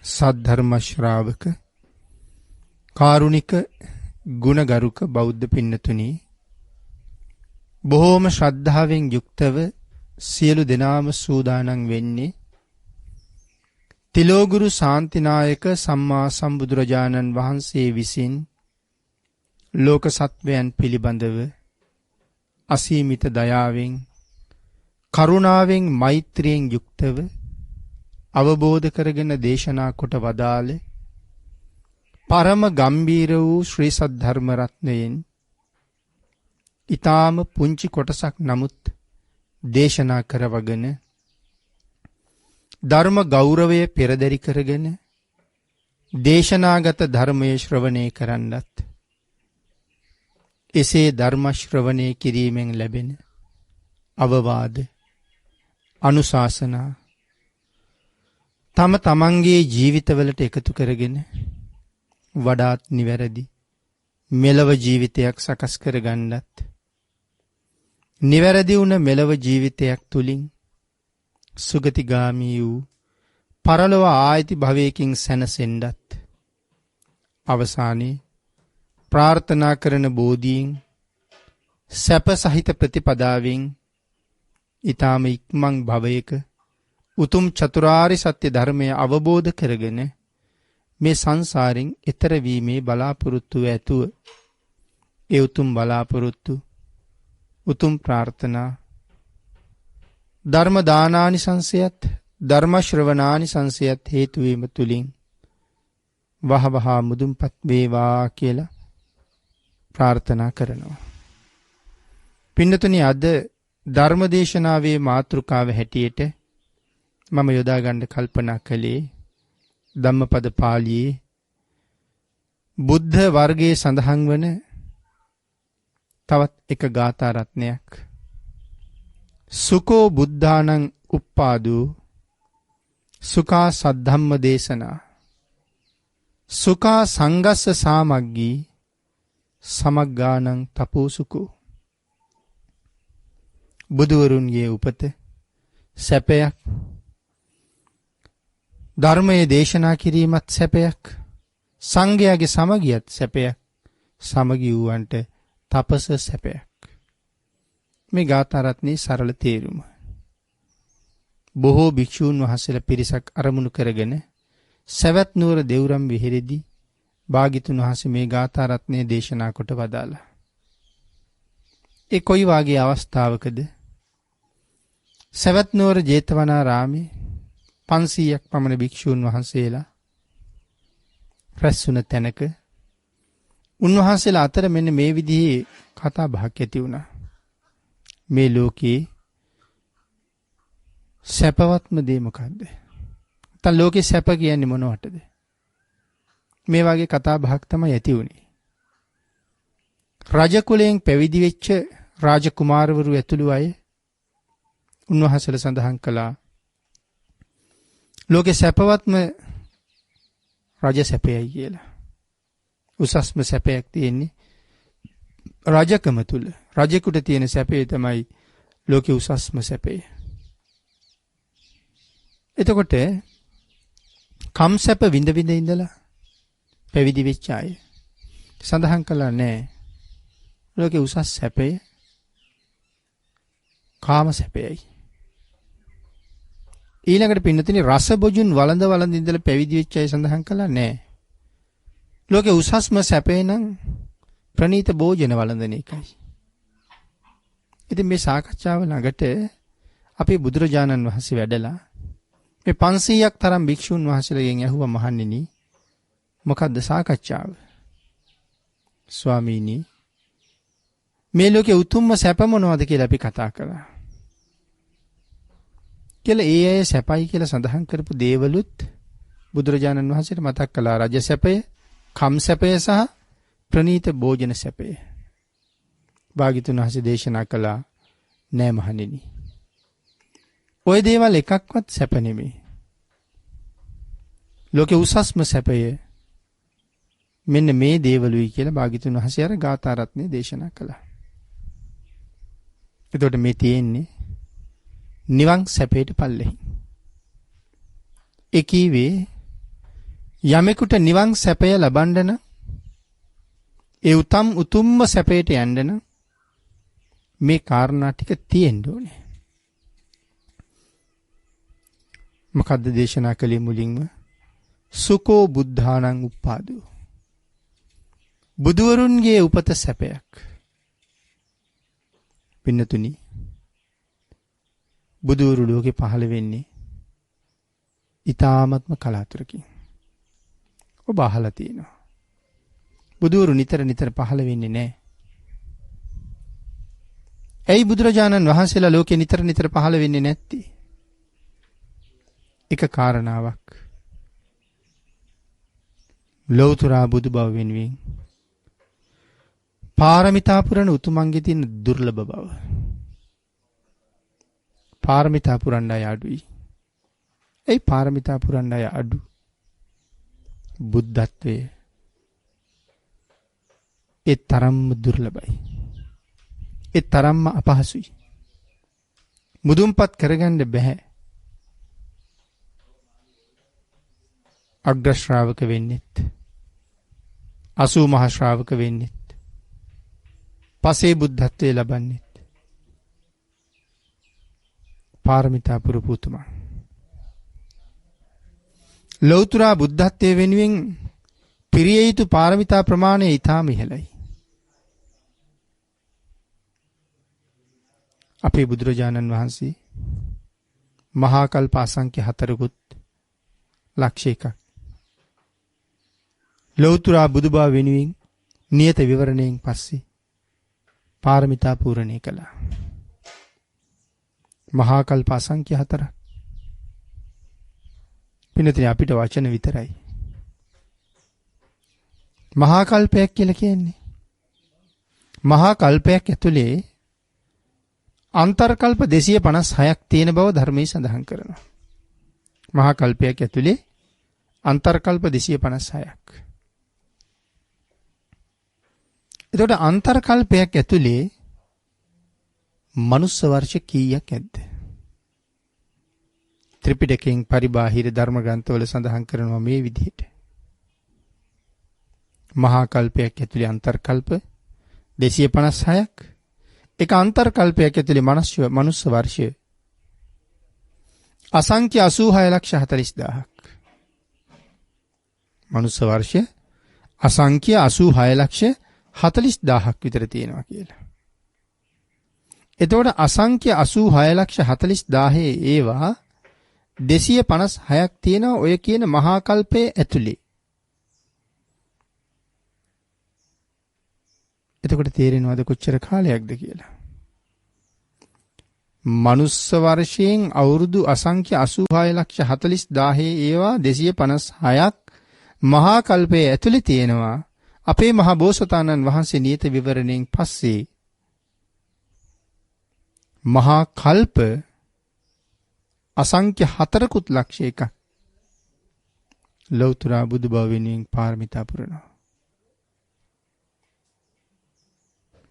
සද්ධර්ම ශ්‍රාවක කාරුණික ගුණගරුක බෞද්ධ පින්නතුනි, බොහෝම ශ්‍රද්ධාවෙන් යුක්තව සියලු දෙනාම සූදානම් වෙන්නේ තිලෝගුරු ශාන්තිනායක සම්මා සම්බුදුරජාණන් වහන්සේ විසින් ලෝක සත්වයන් පිළිබඳව අසීමිත දයාවෙන් කරුණාවෙන් මෛත්‍රියෙන් යුක්තව අවබෝධ කරගෙන දේශනා කොට වදාළ පරම ගම්බීර වූ ශ්‍රී සද්ධර්ම රත්නයෙන් ඊ타ම පුංචි කොටසක් නමුත් දේශනා කරවගෙන ධර්ම ගෞරවය පෙරදරි කරගෙන දේශනාගත ධර්මයේ ශ්‍රවණය කරන්නත් එසේ ධර්ම ශ්‍රවණය කිරීමෙන් ලැබෙන අවවාද අනුශාසනා තම තමන්ගේ ජීවිතවලට එකතු කරගෙන වඩාත් නිවැරදි මෙලව ජීවිතයක් සකස් කරගන්නත් නිවැරදි වුණ මෙලව ජීවිතයක් තුලින් සුගතිගාමී වූ පරලොව ආයති භවයකින් සැනසෙන්නත් අවසානයේ ප්‍රාර්ථනා කරන බෝධීන් සැප සහිත ප්‍රතිපදාවෙන් ඊ타ම ඉක්මන් භවයක උතුම් චතුරාර්ය සත්‍ය ධර්මය අවබෝධ කරගෙන මේ සංසාරෙන් එතර වීමේ බලාපොරොත්තු ඇතුව ඒ උතුම් බලාපොරොත්තු උතුම් ප්‍රාර්ථනා ධර්ම දානානිසංසයත් ධර්ම ශ්‍රවණානිසංසයත් හේතු වීම තුලින් වහවහ මුදුන්පත් වේවා කියලා ප්‍රාර්ථනා කරනවා. පින්නතුනි, අද ධර්මදේශනාවේ මාතෘකාව හැටියට මම යොදා ගන්න කල්පනා කළේ ධම්මපද පාළියේ බුද්ධ වර්ගයේ සඳහන් වන තවත් එක ගාථා රත්නයක්. සුකෝ බුද්ධානං උප්පාදෝ සුඛා සද්ධම්ම දේශනා සුඛා සංගස්ස සාමග්ගී සමග්ගානං තපෝසුකෝ. බුදුවරුන්ගේ උපත සැපයක්, ධර්මයේ දේශනා කිරීමත් සැපයක්, සංඝයාගේ සමගියත් සැපයක්, සමගි වූවන්ට තපස සැපයක්. මේ ගාථා රත්නයේ සරල තේරුම. බොහෝ භික්ෂූන් වහන්සේලා පිරිසක් අරමුණු කරගෙන සවැත් නුවර දෙව්රම් විහෙරෙදී භාග්‍යතුන් වහන්සේ මේ ගාථා රත්නයේ දේශනා කොට වදාළා. ඒ කොයි වාගේ අවස්ථාවකද? සවැත් නුවර ජේතවනාරාමේ 500ක් පමණ භික්ෂූන් වහන්සේලා රැස් වුණ තැනක උන්වහන්සේලා අතර මෙන්න මේ විදිහේ කතා බහක් ඇති වුණා. මේ ලෝකේ සැපවත්ම දේ මොකද්ද? නැත්නම් ලෝකේ සැප කියන්නේ මොනවටද? මේ වගේ කතා බහක් තමයි ඇති වුණේ. රජ කුලයෙන් පැවිදි වෙච්ච රාජකුමාරවරු ඇතුළු අය උන්වහන්සේලා සඳහන් කළා ලෝකේ සැපවත්ම රජ සැපයයි කියලා. උසස්ම සැපයක් තියෙන්නේ රජකම තුල. රජෙකුට තියෙන සැපේ තමයි ලෝකේ උසස්ම සැපේ. එතකොට කම් සැප විඳ විඳ ඉඳලා පැවිදි වෙච්ච අය සඳහන් කළා නෑ ලෝකේ උසස් සැපේ කාම සැපයයි. ඊළඟට පින්නතිනේ රස බොජුන් වළඳ වළඳ ඉඳලා පැවිදි වෙච්ච අය සඳහන් කළා නෑ ලෝකේ උසස්ම සැපේ නම් ප්‍රණීත භෝජන වළඳන එකයි. ඉතින් මේ සාකච්ඡාව ළඟට අපේ බුදුරජාණන් වහන්සේ වැඩලා මේ 500ක් තරම් භික්ෂුන් වහන්සේලාගෙන් ඇහුවා මහණෙනි මොකද්ද සාකච්ඡාව? ස්වාමීනි මේ ලෝකේ උතුම්ම සැප මොනවද කියලා අපි කතා කළා. කියලා ඒ අය සැපයි කියලා සඳහන් කරපු දේවලුත් බුදුරජාණන් වහන්සේට මතක් කළා. රජ සැපය, කම් සැපය සහ ප්‍රණීත භෝජන සැපය. භාග්‍යතුන් වහන්සේ දේශනා කළා නෑ මහණෙනි. ওই දේවල් එකක්වත් සැප නෙමෙයි. ලෝකේ උසස්ම සැපය මෙන්න මේ දේවලුයි කියලා භාග්‍යතුන් වහන්සේ අර ගාථා රත්නේ දේශනා කළා. එතකොට මේ තියෙන්නේ නිවන් සැපයට පල්ලෙහි. ඒ කීවේ යමෙකුට නිවන් සැපය ලබන්න නම් ඒ උතුම්ම සැපයට යන්න නම් මේ කාරණා ටික තියෙන්න ඕනේ. මොකද්ද දේශනා කළේ මුලින්ම? සුකෝ බුද්ධානං උප්පාදෝ. බුදුවරුන්ගේ උපත සැපයක්. පින්නතුනි, බුදුවරු ලෝකේ පහළ වෙන්නේ ඊ타ත්ම කලාතුරකින්. ඔබ අහලා තියෙනවා. බුදුවරු නිතර පහළ වෙන්නේ නැහැ. ඇයි බුදුරජාණන් වහන්සේලා ලෝකේ නිතර පහළ වෙන්නේ නැත්තේ? එක කාරණාවක්. ලෞතර බුදු බව වෙනුවෙන් පාරමිතා පුරන උතුමන්ගේ තියෙන දුර්ලභ බව. පාරමිතා පුරන්න අය අඩුයි. ඒ පාරමිතා පුරන්න අය අඩු. බුද්ධත්වයේ ඒ තරම්ම දුර්ලභයි. ඒ තරම්ම අපහසුයි. මුදුන්පත් කරගන්න බෑ. අග්‍ර ශ්‍රාවක වෙන්නෙත්, 80 මහා ශ්‍රාවක වෙන්නෙත්, පසේ බුද්ධත්වයේ ලබන්නෙත් පාරමිතා පුරපුතුමා. ලෞතර බුද්ධත්වයේ වෙනුවෙන් පිරිය යුතු පාරමිතා ප්‍රමාණය ඊටාම ඉහළයි. අපේ බුදුරජාණන් වහන්සේ මහා කල්ප අසංඛ්‍ය 4කුත් ලක්ෂ 1ක් ලෞතර බුදුබව වෙනුවෙන් නියත විවරණයෙන් පස්සේ පාරමිතා පූර්ණේ කළා. මහා කල්ප අසංඛ්‍ය 4ක්. පින්නතිනේ අපිට වචන විතරයි. මහා කල්පයක් කියලා කියන්නේ මහා කල්පයක් ඇතුලේ අන්තර්කල්ප 256ක් තියෙන බව ධර්මයේ සඳහන් කරනවා. මහා කල්පයක් ඇතුලේ අන්තර්කල්ප 256ක්. එතකොට අන්තර්කල්පයක් ඇතුලේ මනුස්ස වර්ෂ කීයක් ඇද්ද? ත්‍රිපිටකයෙන් පරිබාහිර ධර්ම ග්‍රන්ථවල සඳහන් කරනවා මේ විදිහට. මහා කල්පයක් ඇතුලේ අන්තර්කල්ප 256ක්. එක අන්තර්කල්පයක් ඇතුලේ මනුස්ස වර්ෂය අසංඛ්‍ය 86,40,000ක්. මනුස්ස වර්ෂය අසංඛ්‍ය 86,40,000ක් විතර තියෙනවා කියලා. එතකොට අසංඛ්‍ය 86,40,000 ඒවා 256ක් තියෙනවා ඔය කියන මහා කල්පයේ ඇතුලේ. එතකොට තේරෙනවද කොච්චර කාලයක්ද කියලා? මනුස්ස වර්ෂයෙන් අවුරුදු අසංඛ්‍ය 86,40,000 ඒවා 256ක් මහා කල්පයේ ඇතුලේ තියෙනවා. අපේ මහා බෝසතාණන් වහන්සේ නියත විවරණයෙන් පස්සේ මහා කල්ප අසංඛ්‍ය 4කුත් ලක්ෂ 1ක් ලෞතර බුදු බව වෙනුවෙන් පාරමිතා පුරනවා.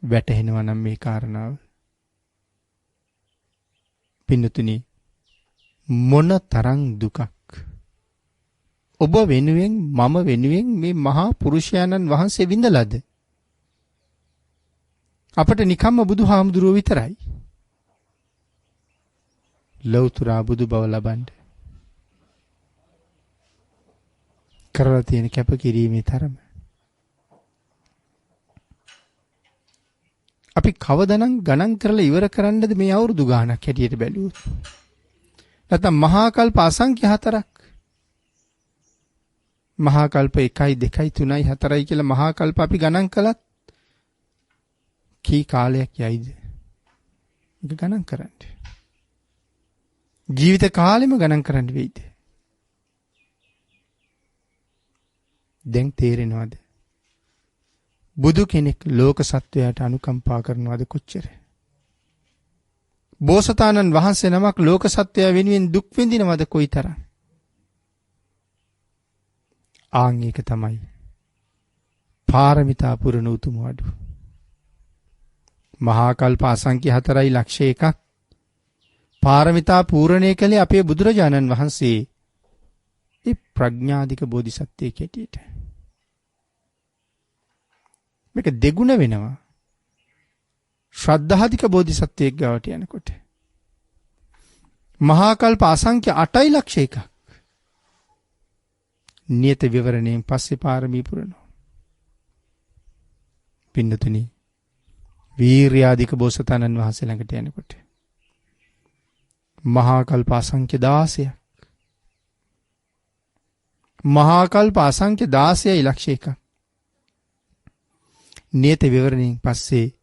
වැටහෙනවා නම් මේ කාරණාව. පින්නතුනි, මොන තරම් දුකක් ඔබ වෙනුවෙන් මම වෙනුවෙන් මේ මහා පුරුෂයාණන් වහන්සේ විඳලාද? අපට නිකම්ම බුදුහාමුදුරුව විතරයි ලෞතර බුදු බව ලබන්න කරලා තියෙන කැපකිරීමේ තරම. අපි කවදනම් ගණන් කරලා ඉවර කරන්නද මේ අවුරුදු ගාණක් හැටියට බැලුවොත්? නැත්නම් මහා කල්ප අසංඛ්‍ය 4ක්. මහා කල්ප 1යි 2යි 3යි 4යි කියලා මහා කල්ප අපි ගණන් කළත් කී කාලයක් යයිද? ඒක ගණන් කරන්න. ජීවිත කාලෙම ගණන් කරන්න වෙයිද? දැන් තේරෙනවද? බුදු කෙනෙක් ලෝක සත්වයාට අනුකම්පා කරනවද කොච්චර? බෝසතාණන් වහන්සේ නමක් ලෝක සත්වයා වෙනුවෙන් දුක් විඳිනවද කොයිතරම්? ආන් ඒක තමයි පාරමිතා පුරණ උතුම් වඩු. මහා කල්ප අසංඛ්‍ය 4යි ලක්ෂ 1ක් පාරමිතා පූර්ණේ කළේ අපේ බුදුරජාණන් වහන්සේ. ඒ ප්‍රඥාධික බෝධිසත්වයෙක් හැටියට. මේක දෙගුණ වෙනවා. ශ්‍රද්ධාධික බෝධිසත්වයෙක් ගාවට යනකොට. මහා කල්ප අසංඛ්‍ය 8,00,000 එකක්. නියත විවරණයෙන් පස්සේ පාරමී පුරනවා. පින්නතුනි වීර්‍යාධික බෝසතාණන් වහන්සේ ළඟට යනකොට මහා කල්ප අසංඛ්‍ය 16ක්. මහා කල්ප අසංඛ්‍ය 16,00,000 එකක්. නියත විවරණයෙන් පස්සේ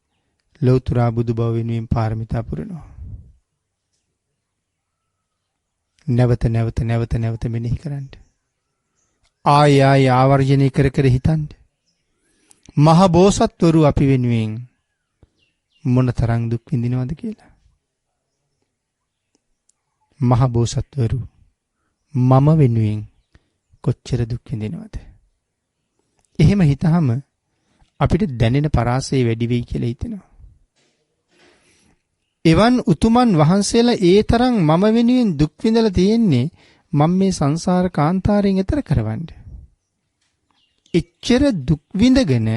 ලෞතර බුදු බව වෙනුවෙන් පාරමිතා පුරනවා. නැවත මෙනෙහි කරන්න. ආය ආවර්ජනය කර කර හිතන්න. මහ බෝසත්වරු අපි වෙනුවෙන් මොනතරම් දුක් විඳිනවද කියලා. මහ බෝසත්වරු මම වෙනුවෙන් කොච්චර දුක් විඳිනවද? එහෙම හිතහම අපිට දැනෙන පරාසය වැඩි වෙයි කියලා හිතෙනවා. එවන් උතුමන් වහන්සේලා ඒ තරම් මම වෙනුවෙන් දුක් විඳලා තියෙන්නේ මම මේ සංසාර කාන්තාරයෙන් එතර කරවන්න. එච්චර දුක් විඳගෙන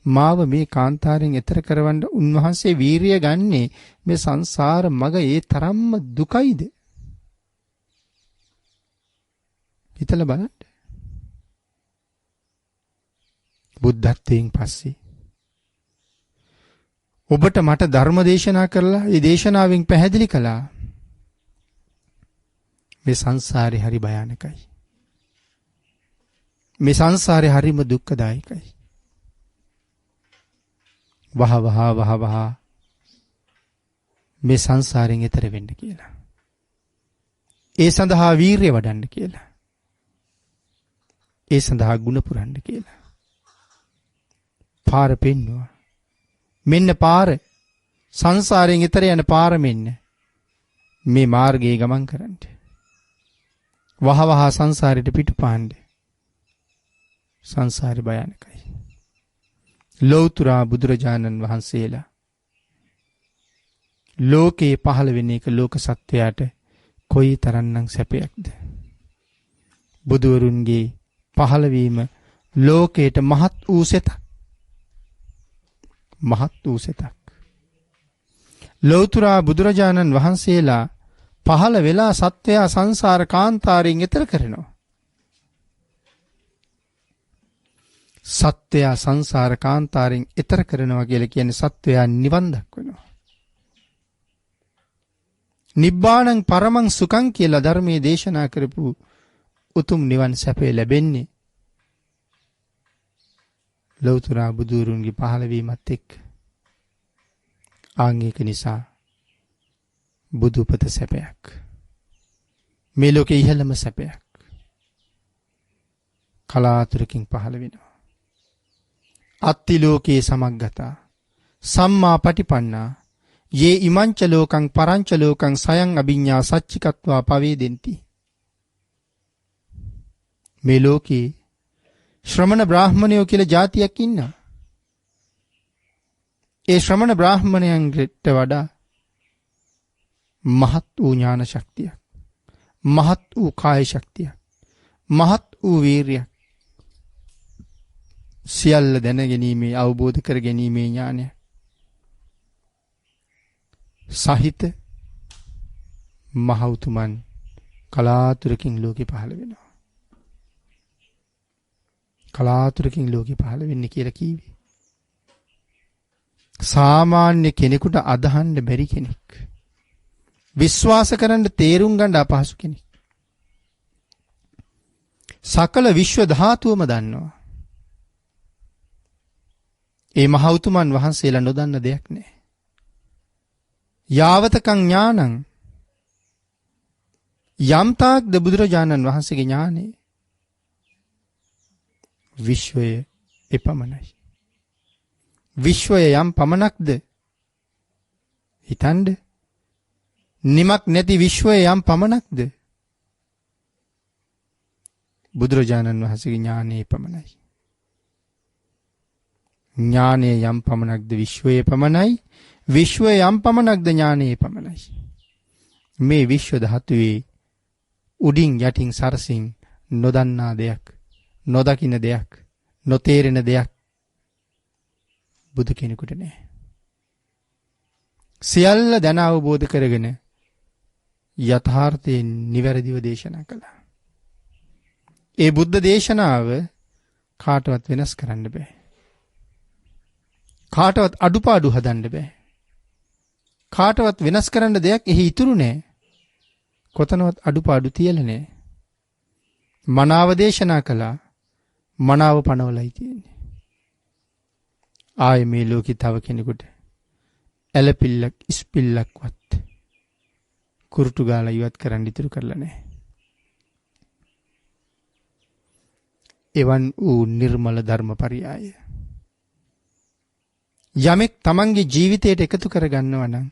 මාව මේ කාන්තාරයෙන් එතර කරවන්න උන්වහන්සේ වීරිය ගන්නේ මේ සංසාර මග ඒ තරම්ම දුකයිද? හිතලා බලන්න. බුද්ධත්වයෙන් පස්සේ ඔබට මට ධර්ම දේශනා කරලා ඒ දේශනාවෙන් පැහැදිලි කළා මේ සංසාරේ හරි භයානකයි. මේ සංසාරේ හරිම දුක්ඛදායකයි. වහ මේ සංසාරයෙන් එතර වෙන්න කියලා. ඒ සඳහා වීරිය වඩන්න කියලා. ඒ සඳහා ගුණ පුරන්න කියලා. පාර පෙන්නවා. මෙන්න පාර. සංසාරයෙන් එතර යන පාර මෙන්න. මේ මාර්ගයේ ගමන් කරන්න. වහ සංසාරයට පිටුපාන්න. සංසාරේ භයානකයි. ලෞතර බුදුරජාණන් වහන්සේලා ලෝකේ පහළ වෙන එක ලෝක සත්වයාට කොයි තරම්නම් සැපයක්ද? බුදුවරුන්ගේ පහළවීම ලෝකයට මහත් වූ සෙතක්. මහත් වූ සෙතක්. ලෞතර බුදුරජාණන් වහන්සේලා පහළ වෙලා සත්වයා සංසාර කාන්තාරයෙන් එතර කරනවා. සත්වයා සංසාර කාන්තාරයෙන් එතර කරනවා කියලා කියන්නේ සත්වයා නිවන් දක්වනවා. නිබ්බාණං පරමං සුඛං කියලා ධර්මයේ දේශනා කරපු උතුම් නිවන් සැපේ ලැබෙන්නේ ලෞතර බුදුරුන්ගේ පහළවීමත් එක්ක. ආංගික නිසා බුදුපත සැපයක්. මේ ලෝකේ ඉහළම සැපයක්. කලාතුරකින් පහළ වෙනවා. අත්ති ලෝකේ සමග්ගතා සම්මා පටිපන්නා යේ ඉමංච ලෝකං පරංච ලෝකං සයං අභිඤ්ඤා සච්චිකත්වා පවේදෙන්ති. මේ ලෝකේ ශ්‍රමණ බ්‍රාහ්මණයෝ කියලා જાතියක් ඉන්නවා. ඒ ශ්‍රමණ බ්‍රාහ්මණයන්ට වඩා මහත් වූ ඥාන ශක්තියක්, මහත් වූ කාය ශක්තියක්, මහත් වූ වීරියක්, සියල්ල දැනගැනීමේ අවබෝධ කර ගැනීමේ ඥානය සහිත මහෞතුමන් කලාතුරකින් ලෝකෙ පහළ වෙනවා. කලාතුරකින් ලෝකෙ පහළ වෙන්නේ කියලා කීවේ සාමාන්‍ය කෙනෙකුට අදහන්න බැරි කෙනෙක්. විශ්වාස කරන්න තේරුම් ගන්න අපහසු කෙනෙක්. සකල විශ්ව ධාතුවම දන්නවා. ඒ මහෞතුමන් වහන්සේලා නොදන්න දෙයක් නැහැ. යාවතකං ඥානං යම්තාක්ද බුදුරජාණන් වහන්සේගේ ඥානෙ විශ්වය එපමණයි. විශ්වය යම් පමණක්ද හිතන්න. නිමක් නැති විශ්වය යම් පමණක්ද බුදුරජාණන් වහන්සේගේ ඥානෙ එපමණයි. ඥානය යම් පමණක්ද විශ්වය පමණයි. විශ්වය යම් පමණක්ද ඥානය පමණයි. මේ විශ්ව ධාතුවේ උඩින් යටින් සරසින් නොදන්නා දෙයක්, නොදකින්න දෙයක්, නොතේරෙන දෙයක් බුදු කෙනෙකුට නැහැ. සියල්ල දැන අවබෝධ කරගෙන යථාර්ථයෙන් නිවැරදිව දේශනා කළා. ඒ බුද්ධ දේශනාව කාටවත් වෙනස් කරන්න බෑ. කාටවත් අඩුපාඩු හදන්න බෑ. කාටවත් වෙනස් කරන්න දෙයක් එහි ඉතුරු නෑ. කොතනවත් අඩුපාඩු තියලා නෑ. මනාව දේශනා කළා, මනාව පනවලයි තියෙන්නේ. ආයේ මේ ලෝකේ තව කෙනෙකුට ඇලපිල්ලක් ඉස්පිල්ලක්වත් කුරුටු ගාලා ඉවත් කරන්න ඉතුරු කරලා නැහැ. එවන් වූ නිර්මල ධර්මපරියාය යමෙක් තමන්ගේ ජීවිතයට එකතු කරගන්නවා නම්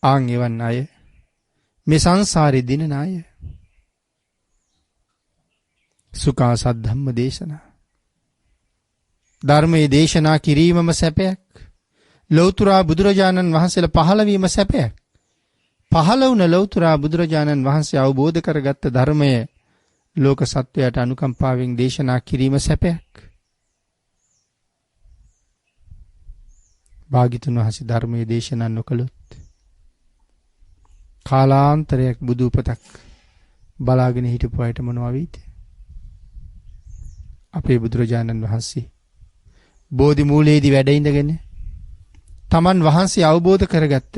ආන් එවන් අය මේ සංසාරේ දිනන අය. සුඛා සද්ධම්ම දේශනා, ධර්මයේ දේශනා කිරීමම සැපයක්. ලෞතර බුදුරජාණන් වහන්සේලා පහළ වීම සැපයක්. පහළ වුණ ලෞතර බුදුරජාණන් වහන්සේ අවබෝධ කරගත්ත ධර්මය ලෝක සත්වයාට අනුකම්පාවෙන් දේශනා කිරීම සැපයක්. භාග්‍යතුන් වහන්සේ ධර්මයේ දේශනා නොකළොත් කාලාන්තරයක් බුදු උපතක් බලාගෙන හිටපු අයට මොනවා වෙයිද? අපේ බුදුරජාණන් වහන්සේ බෝධි මූලයේදී වැඩ ඉඳගෙන තමන් වහන්සේ අවබෝධ කරගත්ත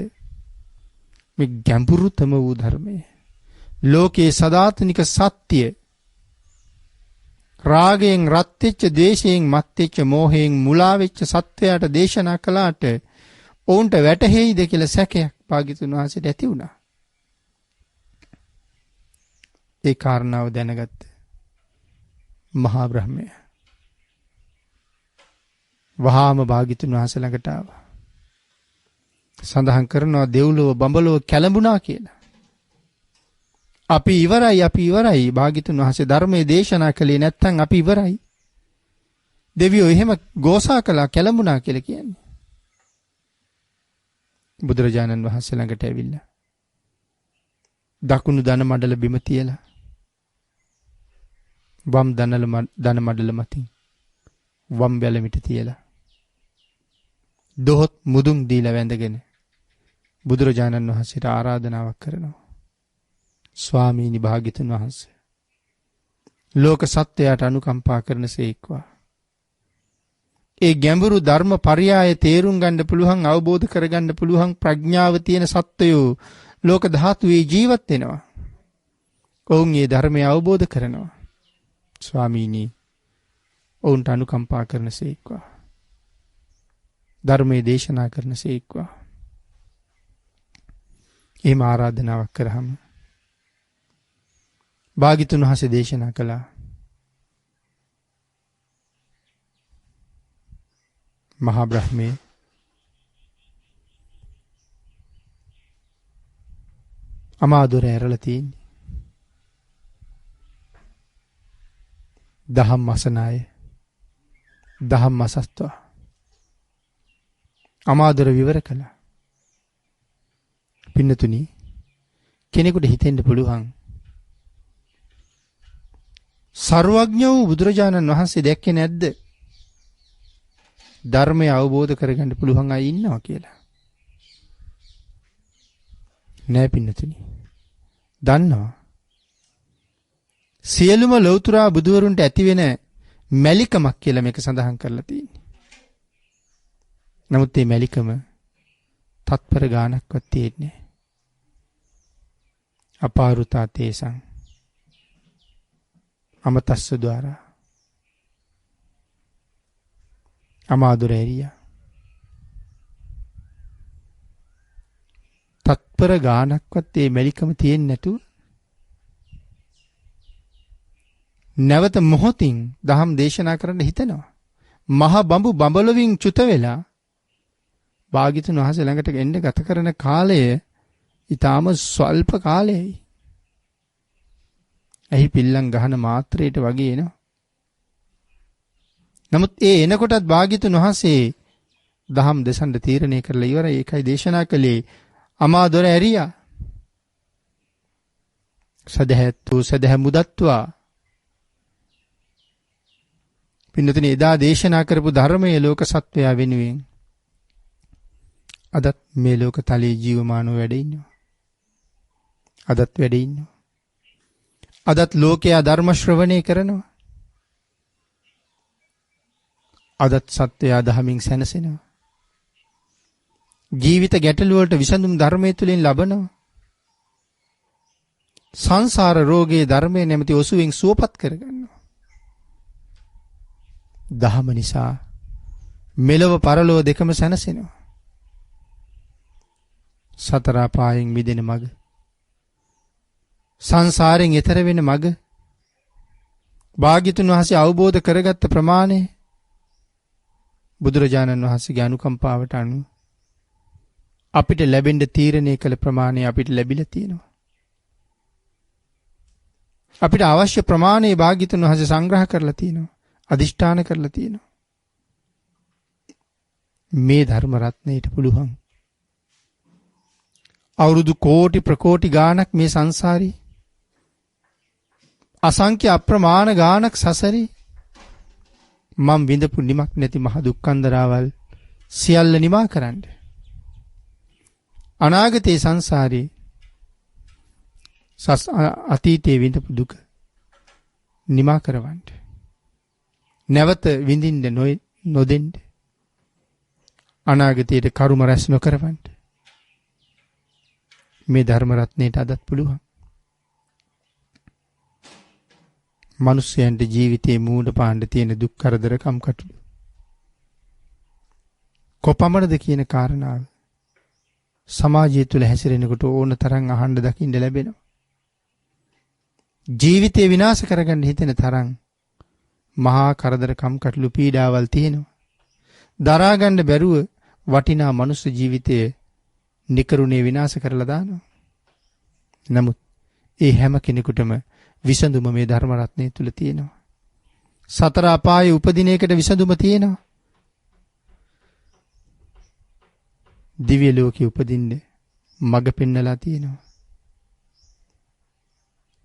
මේ ගැඹුරුතම වූ ධර්මය, ලෝකේ සදාතනික සත්‍ය, රාගයෙන් රත් වෙච්ච, ද්වේෂයෙන් මත් වෙච්ච, මෝහයෙන් මුලා වෙච්ච සත්වයාට දේශනා කළාට ඔවුන්ට වැටහෙයිද කියලා සැකයක් භාග්‍යතුන් වහන්සේට ඇති වුණා. ඒ කාරණාව දැනගත්ත මහා බ්‍රහ්මයා වහාම භාග්‍යතුන් වහන්සේ ළඟට ආවා. සඳහන් කරනවා දෙව්ලොව බඹලොව කැළඹුණා කියලා. අපි ඉවරයි භාග්‍යතුන් වහන්සේ ධර්මයේ දේශනා කළේ නැත්නම් අපි ඉවරයි. දෙවියෝ එහෙම ගෝසා කළා කැළඹුණා කියලා කියන්නේ. බුදුරජාණන් වහන්සේ ළඟට ඇවිල්ලා දකුණු දන මඩල බිම තියලා වම් දන මඩල මතින් වම් බැලමිට තියලා දොහොත් මුදුන් දීලා වැඳගෙන බුදුරජාණන් වහන්සේට ආරාධනාවක් කරනවා. ස්වාමීනි භාග්‍යතුන් වහන්සේ, ලෝක සත්‍යයට අනුකම්පා කරනසේක්වා. ඒ ගැඹුරු ධර්ම පරියාය තේරුම් ගන්න පුළුවන්, අවබෝධ කරගන්න පුළුවන් ප්‍රඥාව තියෙන සත්වයෝ ලෝක ධාතුවේ ජීවත් වෙනවා. ඔවුන් මේ ධර්මය අවබෝධ කරනවා. ස්වාමීනි, ඔවුන්ට අනුකම්පා කරනසේක්වා. ධර්මයේ දේශනා කරනසේක්වා. එහෙම ආරාධනාවක් කරාම භාග්‍යතුන් වහන්සේ දේශනා කළා. මහා බ්‍රහ්මයේ අමාදුර ඇරලා තියෙන්නේ. දහම් අසනාය, දහම් අසස්තවා අමාදුර විවර කළා. පින්නතුනි, කෙනෙකුට හිතෙන්න පුළුවන් සර්වඥ වූ බුදුරජාණන් වහන්සේ දැක්කේ නැද්ද? ධර්මය අවබෝධ කරගන්න පුළුවන් අය ඉන්නවා කියලා. නෑ පින්නතුනි, දන්නවා. සියලුම ලෞතර බුදුවරුන්ට ඇති වෙන මැලිකමක් කියලා මේක සඳහන් කරලා තියෙන්නේ. නමුත් මේ මැලිකම තත්පර ගානක්වත් තියෙන්නේ නෑ. අපාරුතා තේසං අමතස්ස ద్వාරා අමාදුර ඇරියා. තත්පර ගානක්වත් මේ මැලිකම තියෙන්නේ නැතුව නැවත මොහොතින් දහම් දේශනා කරන්න හිතනවා. මහ බඹු බඹලොවින් චුත වෙලා භාග්‍යතුන් වහන්සේ ළඟට එන්න ගත කරන කාලය ඊටාම ස්වල්ප කාලයයි. එහි පිල්ලම් ගහන මාත්‍රයට වගේ එනවා. නමුත් ඒ එනකොටත් භාග්‍යතුන් වහන්සේ දහම් දෙසන්න තීරණය කරලා ඉවරයි. ඒකයි දේශනා කළේ අමාදොර ඇරියා. සදහැත්තු සදහැ මුදත්වා. පින්නතුනි එදා දේශනා කරපු ධර්මයේ ලෝක සත්වයා වෙනුවෙන් අදත් මේ ලෝක තලයේ ජීවමානව වැඩ ඉන්නවා. අදත් වැඩ ඉන්නවා. අදත් ලෝකයා ධර්ම ශ්‍රවණය කරනවා. අදත් සත්වයා දහමින් සැනසෙනවා. ජීවිත ගැටලු වලට විසඳුම් ධර්මයේ තුලින් ලබනවා. සංසාර රෝගයේ ධර්මයේ නැමැති ඔසුවෙන් සුවපත් කරගන්නවා. දහම නිසා මෙලව පරලොව දෙකම සැනසෙනවා. සතර අපායෙන් මිදෙන මඟ, සංසාරයෙන් එතර වෙන මඟ භාග්‍යතුන් වහන්සේ අවබෝධ කරගත්ත ප්‍රමාණය බුදුරජාණන් වහන්සේගේ අනුකම්පාවට අනුව අපිට ලැබෙන්න තීරණය කළ ප්‍රමාණය අපිට ලැබිලා තියෙනවා. අපිට අවශ්‍ය ප්‍රමාණය භාග්‍යතුන් වහන්සේ සංග්‍රහ කරලා තියෙනවා. අදිෂ්ඨාන කරලා තියෙනවා. මේ ධර්ම රත්නයට පුළුවන් අවුරුදු කෝටි ප්‍රකෝටි ගාණක් මේ සංසාරේ අසංඛ්‍ය අප්‍රමාණ ගාණක් සසරේ මම විඳපු නිමක් නැති මහ දුක්ඛන්දරාවල් සියල්ල නිමා කරන්න. අනාගතේ සංසාරේ අතීතයේ විඳපු දුක නිමා කරවන්න. නැවත විඳින්න නොදෙන්න. අනාගතයට කරුම රැස් නොකරවන්න. මේ ධර්ම රත්නයට අදත් පුළුවන්. මිනිස්යන්ට ජීවිතේ මූණ පාන්න තියෙන දුක් කරදර කම්කටොළු කොපමණද කියන කාරණාව සමාජය තුළ හැසිරෙනකොට ඕන තරම් අහන්න දකින්න ලැබෙනවා. ජීවිතේ විනාශ කරගන්න හිතෙන තරම් මහා කරදර කම්කටොළු පීඩාවල් තියෙනවා. දරා ගන්න බැරුව වටිනා මනුස්ස ජීවිතය නිකරුණේ විනාශ කරලා දානවා. නමුත් ඒ හැම කෙනෙකුටම විසඳුම මේ ධර්ම රත්නය තුල තියෙනවා. සතර අපායේ උපදින එකට විසඳුම තියෙනවා. දිව්‍ය ලෝකෙ උපදින්න මඟ පෙන්නලා තියෙනවා.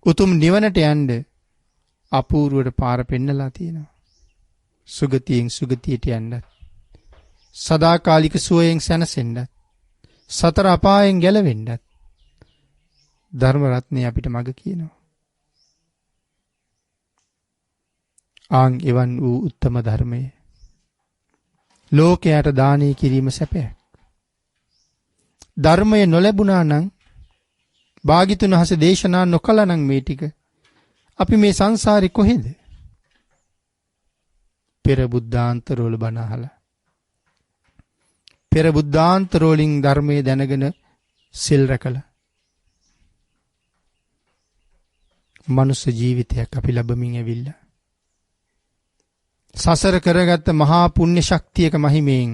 උතුම් නිවනට යන්න අපූර්වට පාර පෙන්නලා තියෙනවා. සුගතියෙන් සුගතියට යන්නත්, සදාකාලික සුවයෙන් සැනසෙන්නත්, සතර අපායෙන් ගැලවෙන්නත් ධර්ම රත්නය අපිට මඟ කියනවා. ආන් එවන් වූ උත්තම ධර්මය ලෝකයට දානය කිරීම සැපයක්. ධර්මය නොලැබුණා නම්, භාග්‍යතුන් වහන්සේ දේශනා නොකළා නම් මේ ටික අපි මේ සංසාරේ කොහෙද? පෙර බුද්ධාන්තරවල බණ අහලා, පෙර බුද්ධාන්තරවලින් ධර්මයේ දැනගෙන සිල් රැකලා මනුස්ස ජීවිතයක් අපි ලැබමින් ඇවිල්ලා සසර කරගත්ත මහා පුණ්‍ය ශක්තියක මහිමයෙන්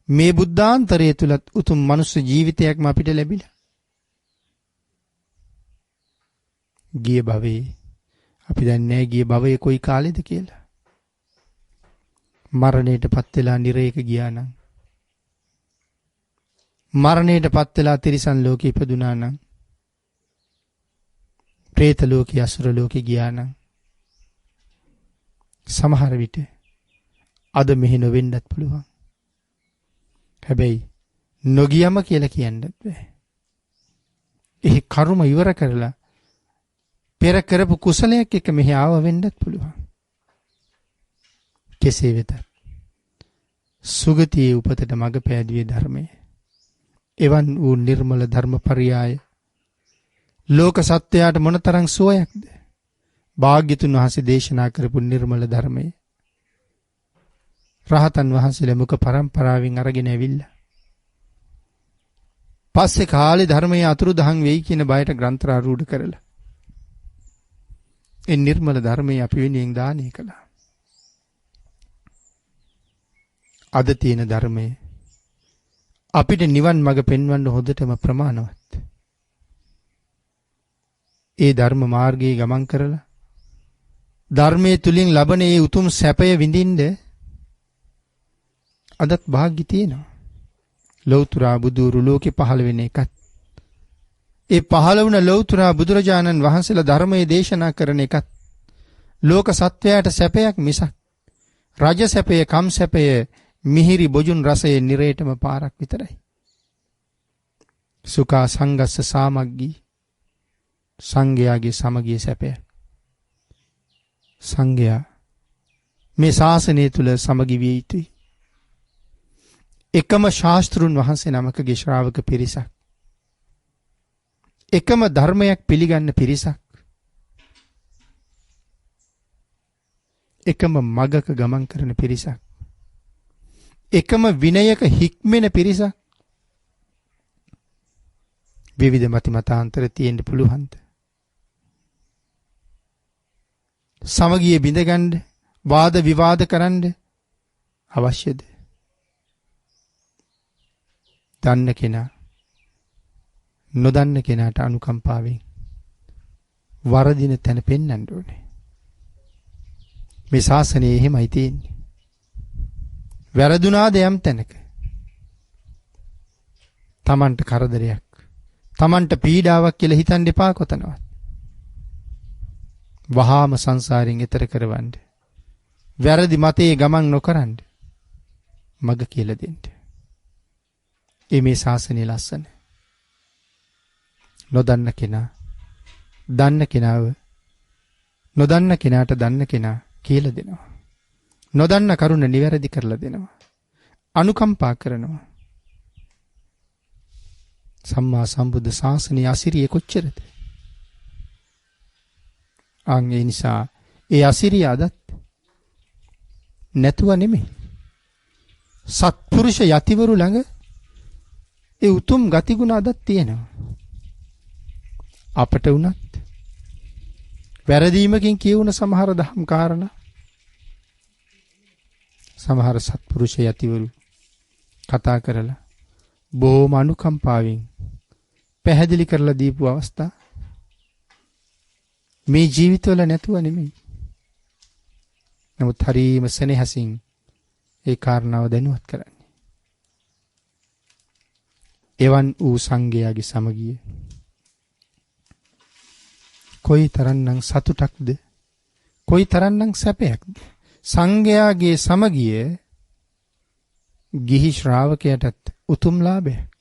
මේ බුද්ධාන්තරය තුලත් උතුම් මනුස්ස ජීවිතයක්ම අපිට ලැබිලා. ගිය භවයේ අපි දන්නේ ගිය භවයේ කොයි කාලෙද කියලා. මරණයටපත් වෙලා නිරේක ගියා නම්, මරණයටපත් වෙලා තිරිසන් ලෝකෙ ඉපදුනා නම්, പ്രേත ලෝකේ අසුර ලෝකේ ගියා නම්, සමහර විට අද මෙහි නොවෙන්නත් පුළුවන්. හැබැයි නොගියම කියලා කියන්නත් බෑ. ඒ කර්ම ඉවර කරලා පෙර කරපු කුසලයක් එක මෙහි ආව වෙන්නත් පුළුවන්. කෙසේ වෙතත් සුගතියේ උපතට මඟ පෑදුවේ ධර්මය. එවන් වූ නිර්මල ධර්මපරියාය ලෝක සත්‍යයට මොනතරම් සුවයක්ද? භාග්‍යතුන් වහන්සේ දේශනා කරපු නිර්මල ධර්මය රහතන් වහන්සේලා මුක පරම්පරාවෙන් අරගෙන ඇවිල්ලා පස්සේ කාලේ ධර්මයේ අතුරුදහන් වෙයි කියන බයට ග්‍රන්ථ ආරූඪ කරලා ඒ නිර්මල ධර්මයේ අපි වෙනුවෙන් දානය කළා. අද තියෙන ධර්මයේ අපිට නිවන් මඟ පෙන්වන්න හොඳටම ප්‍රමාණවත්. ඒ ධර්ම මාර්ගයේ ගමන් කරලා ධර්මයේ තුලින් ලබන ඒ උතුම් සැපය විඳින්න අදත් වාග්ය තියෙනවා. ලෞතර බුදුරු ලෝකේ පහළ වෙන එකත් ඒ පහළ වුණ ලෞතර බුදුරජාණන් වහන්සේලා ධර්මයේ දේශනා කරන එකත් ලෝක සත්වයාට සැපයක් මිසක් රජ සැපය, කම් සැපය, මිහිරි බොජුන් රසයේ නිරේටම පාරක් විතරයි. සුඛා සංගස්ස සාමග්ගී, සංඝයාගේ සමගිය සැපය. සංඝයා මේ ශාසනය තුල සමගි විය යුතුයි. එකම ශාස්ත්‍රුන් වහන්සේ නමකගේ ශ්‍රාවක පිරිසක්, එකම ධර්මයක් පිළිගන්න පිරිසක්, එකම මගක ගමන් කරන පිරිසක්, එකම විනයක හික්මෙන පිරිසක් විවිධ මති මතාන්තර තියෙන්න පුළුවන්ද? සමගිය බිඳගන්න, වාද විවාද කරන්න අවශ්‍යද? දන්න කෙනා නොදන්න කෙනාට අනුකම්පාවෙන් වරදින තැන පෙන්වන්න ඕනේ. මේ ශාසනයේ එහෙමයි තියෙන්නේ. වැරදුනාද යම් තැනක තමන්ට කරදරයක්, තමන්ට පීඩාවක් කියලා හිතන්න එපා කොතනවත්. වහාම සංසාරයෙන් එතර කරවන්න. වැරදි මතයේ ගමන් නොකරන්න. මග කියලා දෙන්න. මේ ශාසනයේ ලස්සන. නොදන්න කෙනා දන්න කෙනාව, නොදන්න කෙනාට දන්න කෙනා කියලා දෙනවා. නොදන්න කරුණ නිවැරදි කරලා දෙනවා. අනුකම්පා කරනවා. සම්මා සම්බුද්ධ ශාසනයේ අසිරිය කොච්චරද? ඒ නිසා ඒ අසිරිය අදත් නැතුව නෙමෙයි. සත්පුරුෂ යතිවරු ළඟ ඒ උතුම් ගතිගුණ අදත් තියෙනවා. අපට උනත් වැරදීමකින් කියවුන සමහර දහම් කාරණා සමහර සත්පුරුෂ යතිවරු කතා කරලා බොහොම අනුකම්පාවෙන් පැහැදිලි කරලා දීපු අවස්ථා මේ ජීවිතවල නැතුව නෙමෙයි. නමුත් හරීම සෙනෙහසින් ඒ කාරණාව දැනුවත් කරන්නේ. එවන් වූ සංඝයාගේ සමගිය කොයි තරම්නම් සතුටක්ද, කොයි තරම්නම් සැපයක්ද. සංඝයාගේ සමගිය ගිහි ශ්‍රාවකයටත් උතුම් ලාභයක්.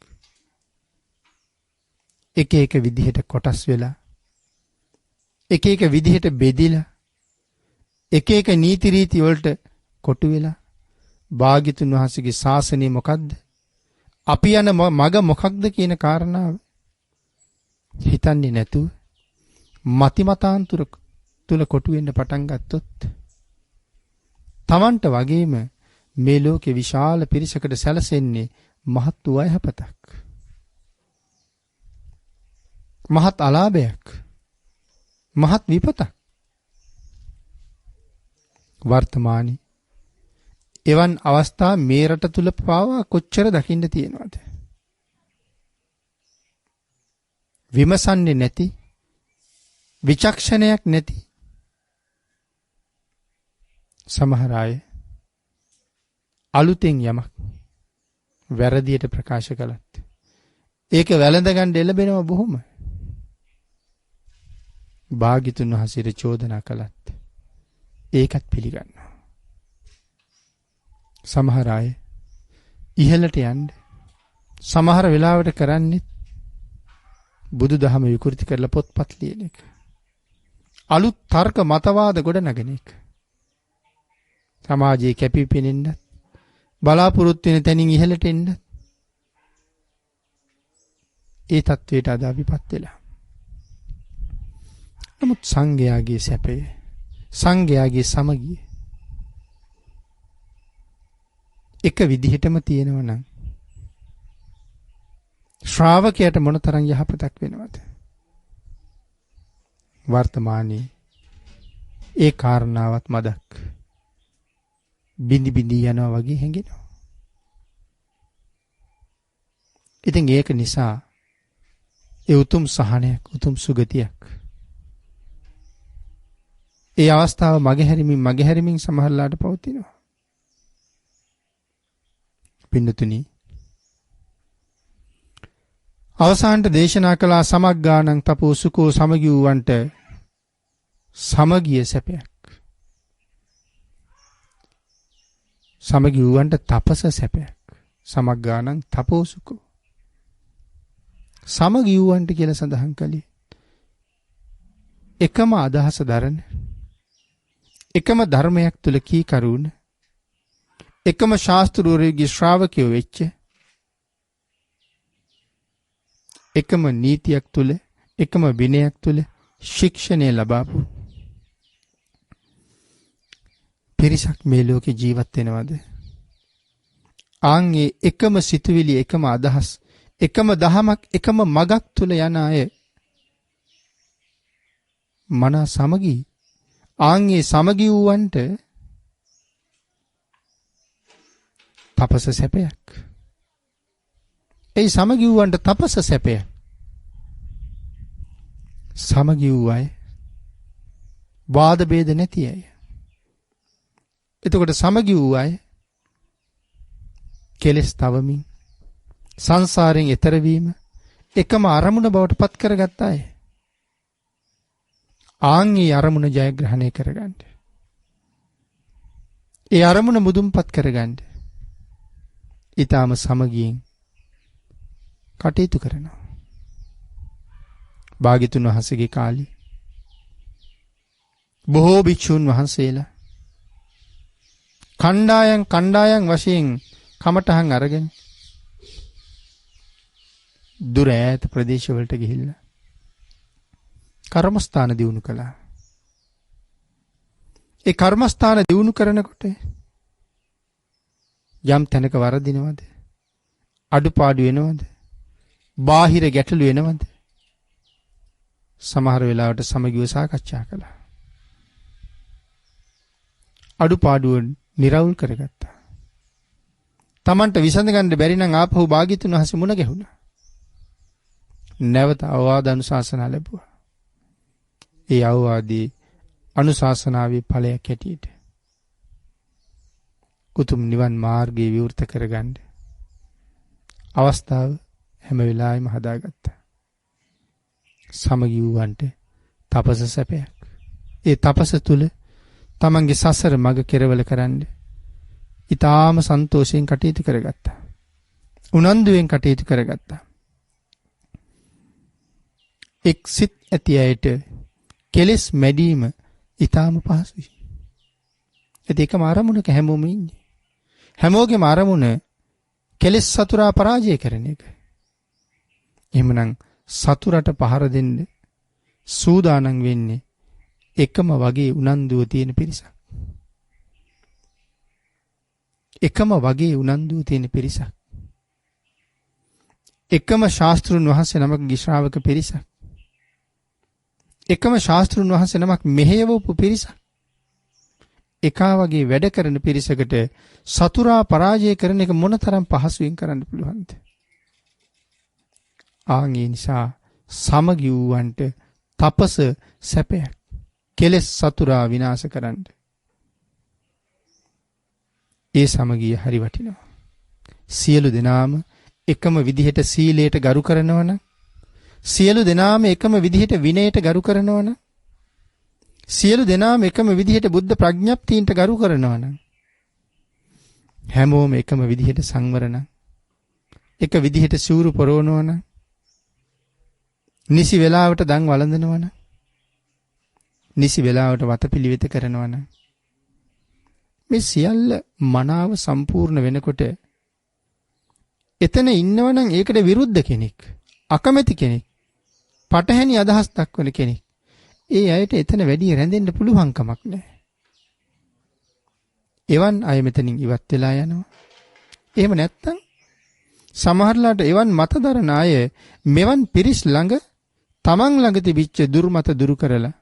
එක එක විදිහට කොටස් වෙලා, එක එක විදිහට බෙදිලා, එක එක නීති රීති වලට කොටු වෙලා භාග්‍යතුන් වහන්සේගේ ශාසනය මොකද්ද, අපි යන මග මොකක්ද කියන කාරණාව හිතන්නේ නැතුව මති මතාන්තර තුල කොටු වෙන්න පටන් ගත්තොත් තමන්ට වගේම මේ ලෝකේ විශාල පිරිසකට සැලසෙන්නේ මහත් වූ අයහපතක්, මහත් අලාභයක්, මහත් විපතක්. වර්තමානයේ එවන් අවස්ථා මේ රට තුල පාවා කොච්චර දකින්න තියෙනවද? විමසන්නේ නැති, විචක්ෂණයක් නැති සමහර අය අලුතෙන් යමක් වැරදියට ප්‍රකාශ කළත් ඒක වැළඳ ගන්න එළබෙනව බොහොම. භාග්‍යතුන් වහන්සේට චෝදනා කළත් ඒකත් පිළිගන්නවා. සමහර අය ඉහළට යන්න සමහර වෙලාවට කරන්නේ බුදුදහම විකෘති කරලා පොත්පත් ලියන එක. අලුත් තර්ක මතවාද ගොඩ නගන එක. සමාජයේ කැපී පෙනෙන්න, බලාපොරොත්තු වෙන තැනින් ඉහළට එන්න ඒ තත්වයට අද අපිපත් වෙලා. නමුත් සංඝයාගේ සැපය, සංඝයාගේ සමගිය එක විදිහටම තියෙනවා නම් ශ්‍රාවකයාට මොනතරම් යහපතක් වෙනවද? වර්තමානයේ ඒ කාරණාවත් මදක් බිඳි බිඳි යනවා වගේ හැඟෙනවා. ඉතින් ඒක නිසා ඒ උතුම් සහනයක්, උතුම් සුගතියක්, ඒ අවස්ථාව මගහැරමින් සමහරලාට පවතිනවා. පින්නතුනි, අවසානට දේශනා කළා සමග්ගානං තපෝ සුකෝ සමගි වූවන්ට සමගිය සැපයක්. සමගි වූවන්ට තපස සැපයක්. සමග්ගානං තපෝ සුකෝ. සමගි වූවන්ට කියලා සඳහන් කළේ එකම අදහස දරන, එකම ධර්මයක් තුල කීකරුණ, එකම ශාස්ත්‍රූරයගේ ශ්‍රාවකයෝ වෙච්ච, එකම නීතියක් තුල, එකම විනයක් තුල ශික්ෂණය ලබාපු පිරිසක් මේ ලෝකේ ජීවත් වෙනවද? ආන්ගේ එකම සිතුවිලි, එකම අදහස්, එකම දහමක්, එකම මගක් තුල යන අය මන සමගි. ආන්ගේ සමගි වූවන්ට තපස සැපයක්. ඒ සමගි වූවන්ට තපස සැපයක්. සමගි වූ අය වාද ભેද නැති අය. එතකොට සමගි වූ අය කෙලස් තවමින් සංසාරයෙන් එතර වීම එකම අරමුණ බවට පත් කරගත්ත අය. ආන්ගේ අරමුණ ජයග්‍රහණය කරගන්න. ඒ අරමුණ මුදුන්පත් කරගන්න. ඊටාම සමගියෙන් කටයුතු කරනවා. භාග්‍යතුන් වහන්සේගේ කාලේ බොහෝ භික්ෂුන් වහන්සේලා කණ්ඩායම් වශයෙන් කමටහන් අරගෙන දුර ඈත ප්‍රදේශවලට ගිහිල්ලා කර්මස්ථාන දියුණු කළා. ඒ කර්මස්ථාන දියුණු කරනකොට යම් තැනක වරදිනවද? අඩුපාඩු වෙනවද? බාහිර ගැටලු වෙනවද? සමහර වෙලාවට සමගිව සාකච්ඡා කළා. අඩුපාඩුව නිරවුල් කරගත්තා. Tamanට විසඳ ගන්න බැරි නම් ආපහු භාග්‍යතුන් වහන්සේ මුණ ගැහුණා. නැවත අවවාද අනුශාසනා ලැබුවා. ඒ අවවාදී අනුශාසනාවේ ඵලයක් හැටියට උතුම් නිවන් මාර්ගයේ විවෘත කරගන්න අවස්ථාව හැම වෙලාවෙම හදාගත්තා. සමගි වූවන්ට තපස සැපයක්. ඒ තපස තුල තමන්ගේ සසර මඟ කෙරවල කරන්න ඊටාම සන්තෝෂයෙන් කටයුතු කරගත්තා. උනන්දුවෙන් කටයුතු කරගත්තා. එක් සිත් ඇති අයට කෙලස් මැඩීම ඊටාම පහසුයි. ඒකම අරමුණක හැමෝම ඉන්නේ. හැමෝගෙම අරමුණ කෙලස් සතුරා පරාජය කරන එක. එහෙමනම් සතුරට පහර දෙන්න සූදානම් වෙන්නේ එකම වගේ උනන්දුව තියෙන පිරිසක්. එකම වගේ උනන්දුව තියෙන පිරිසක්. එකම ශාස්ත්‍රුන් වහන්සේ නමකගේ ශ්‍රාවක පිරිසක්. එකම ශාස්ත්‍රුන් වහන්සේ නමක් මෙහෙයවපු පිරිසක්. එකා වගේ වැඩ කරන පිරිසකට සතුරා පරාජය කරන එක මොනතරම් පහසුවෙන් කරන්න පුළුවන්ද? ආන්ගේ නිසා සමගි වූවන්ට තපස සැපයක්. කෙලස් සතුරා විනාශ කරන්න. ඒ සමගිය හරි වටිනවා. සියලු දෙනාම එකම විදිහට සීලයට ගරු කරනවා නම්, සියලු දෙනාම එකම විදිහට විනයට ගරු කරනවා නම්, සියලු දෙනාම එකම විදිහට බුද්ධ ප්‍රඥප්තියින්ට ගරු කරනවා නම්, හැමෝම එකම විදිහට සංවර නම්, එක විදිහට සූරු පොරවනවා නම්, නිසි වෙලාවට දන් වළඳනවා නම්, නිසි වෙලාවට වතපිළිවෙත කරනවා නම්, මේ සියල්ල මනාව සම්පූර්ණ වෙනකොට එතන ඉන්නවනම් ඒකට විරුද්ධ කෙනෙක්, අකමැති කෙනෙක්, පටහැනි අදහස් දක්වන කෙනෙක්, ඒ අයට එතන වැඩි රැඳෙන්න පුළුවන් කමක් නැහැ. එවන් අය මෙතනින් ඉවත් වෙලා යනවා. එහෙම නැත්තම් සමහරලාට එවන් මතදරන අය මෙවන් පිරිස් ළඟ තමන් ළඟ තිබිච්ච දුර්මත දුරු කරලා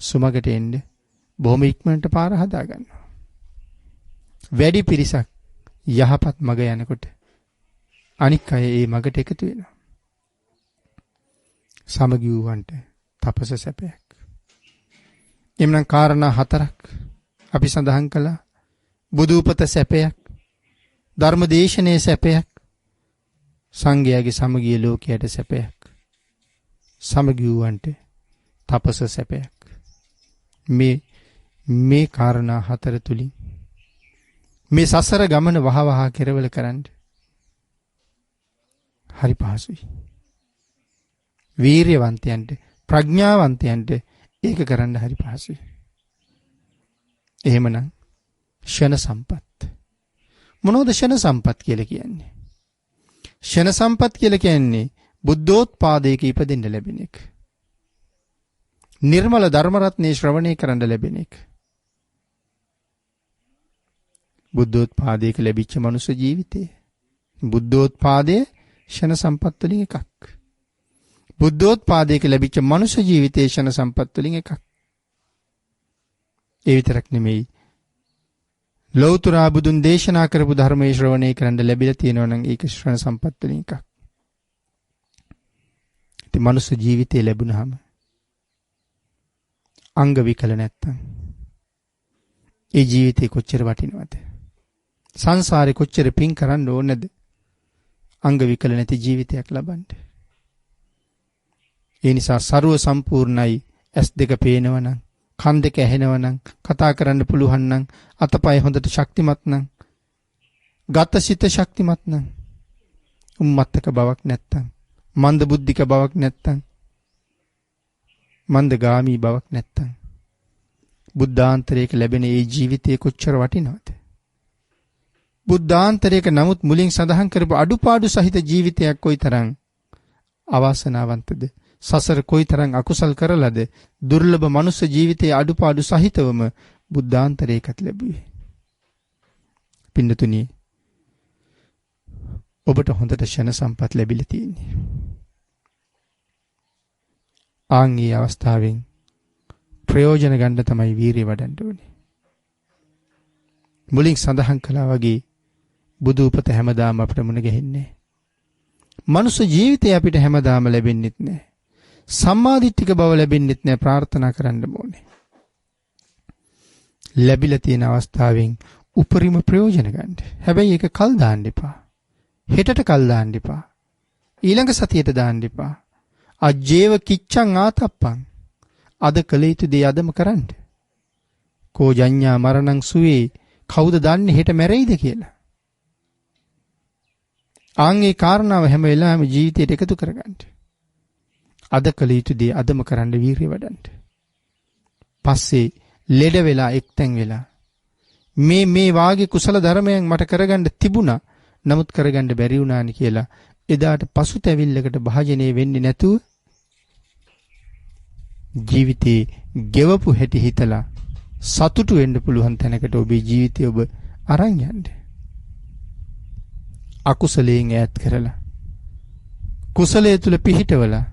සුමගට එන්න බොහොම ඉක්මනට පාර හදා ගන්නවා. වැඩි පිරිසක් යහපත් මග යනකොට අනික් අය ඒ මගට එකතු වෙනවා. සමගි වූවන්ට තපස සැපයක්. එම්නම් කාරණා හතරක් අපි සඳහන් කළා. බුදු උපත සැපයක්, ධර්ම දේශනයේ සැපයක්, සංඝයාගේ සමගිය ලෝකයට සැපයක්. සමගි වූවන්ට තපස සැපයක්. මේ කාරණා හතර තුලින් මේ සසර ගමන වහවහ කෙරවල කරන්න හරි පහසුයි. වීරියවන්තයන්ට ප්‍රඥාවන්තයන්ට ඒක කරන්න හරි පහසුයි. එහෙමනම් ෂණ සම්පත්. මොනවද ෂණ සම්පත් කියලා කියන්නේ? ෂණ සම්පත් කියලා කියන්නේ බුද්ධෝත්පාදයක ඉපදෙන්න ලැබෙන එක. නිර්මල ධර්ම රත්නේ ශ්‍රවණය කරන්න ලැබෙන එක. බුද්ධෝත්පාදයක ලැබිච්ච මනුෂ්‍ය ජීවිතය. බුද්ධෝත්පාදයේ ෂණ සම්පත් වලින් එකක්. බුද්ධෝත්පාදයක ලැබිච්ච මනුෂ්‍ය ජීවිතයේ ෂණ සම්පත් වලින් එකක්. ඒ විතරක් නෙමෙයි. ලෞතර බුදුන් දේශනා කරපු ධර්මයේ ශ්‍රවණය කරන්න ලැබිලා තියෙනවා නම් ඒක ශ්‍රවණ සම්පත් වලින් එකක්. ඉතින් මනුස්ස ජීවිතේ ලැබුණාම අංග විකල නැත්තම් ඒ ජීවිතේ කොච්චර වටිනවද? සංසාරේ කොච්චර පින් කරන්න ඕනද? අංග විකල නැති ජීවිතයක් ලබන්න. ඒ නිසා ਸਰව සම්පූර්ණයි. ඇස් දෙක පේනවනම්, කන් දෙක ඇහෙනවනම්, කතා කරන්න පුළුවන් නම්, අතපය හොඳට ශක්තිමත් නම්, ගත සිත ශක්තිමත් නම්, උම්මත්තක බවක් නැත්තම්, මන්ද බුද්ධික බවක් නැත්තම්, මන්දගාමී බවක් නැත්තම්, බුද්ධාන්තරයක ලැබෙන ඒ ජීවිතයේ කොච්චර වටිනවද? බුද්ධාන්තරයක නමුත් මුලින් සඳහන් කරපු අඩුපාඩු සහිත ජීවිතයක් කොයිතරම් අවාසනාවන්තද? සසර කොයිතරම් අකුසල් කරලාද දුර්ලභ මනුස්ස ජීවිතයේ අඩුපාඩු සහිතවම බුද්ධාන්තරයකට ලැබුවේ. පින්නතුනි, ඔබට හොඳට ෂණ සම්පත් ලැබිලා තියෙන්නේ. ආන්ගේ අවස්ථාවෙන් ප්‍රයෝජන ගන්න තමයි වීරිය වඩන්න ඕනේ. මුලින් සඳහන් කළා වගේ බුදු උපත හැමදාම අපිට මුණ ගැහෙන්නේ. මනුස්ස ජීවිතය අපිට හැමදාම ලැබෙන්නෙත් නෑ. සම්මාදිට්ඨික බව ලැබෙන්නෙත් නෑ. ප්‍රාර්ථනා කරන්න ඕනේ. ලැබිලා තියෙන අවස්ථාවෙන් උපරිම ප්‍රයෝජන ගන්න. හැබැයි ඒක කල් දාන්න එපා. හෙටට කල් දාන්න එපා. ඊළඟ සතියට දාන්න එපා. අජ්ජේව කිච්ඡං ආතප්පං. අද කළ යුතු දේ අදම කරන්න. කෝ ජඤ්ඤා මරණං සුවේ. කවුද දන්නේ හෙට මැරෙයිද කියලා? ආන්ගේ කාරණාව හැම වෙලාවෙම ජීවිතයට එකතු කරගන්න. අද කළ යුතු දේ අදම කරන්න වීරිය වඩන්න. පස්සේ ලෙඩ වෙලා එක්තැන් වෙලා මේ වාගේ කුසල ධර්මයන් මට කරගන්න තිබුණා, නමුත් කරගන්න බැරි වුණානි කියලා එදාට පසුතැවිල්ලකට භාජනය වෙන්නේ නැතුව ජීවිතේ ගෙවපු හැටි හිතලා සතුටු වෙන්න පුළුවන් තැනකට ඔබේ ජීවිතය ඔබ අරන් යන්න. අකුසලයෙන් ඈත් කරලා කුසලයේ තුල පිහිටවලා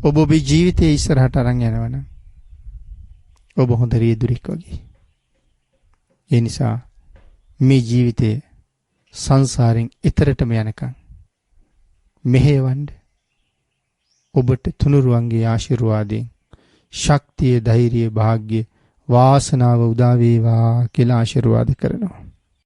ඔබ ඔබේ ජීවිතයේ ඉස්සරහට අරන් යනවනම් ඔබ හොඳ රියදුරෙක් වගේ. ඒ නිසා මේ ජීවිතයේ සංසාරෙන් එතරටම යනකම් මෙහෙවන්න ඔබට තුනුරුවන්ගේ ආශිර්වාදයෙන් ශක්තිය, ධෛර්යය, වාසනාව උදා වේවා කියලා ආශිර්වාද කරනවා.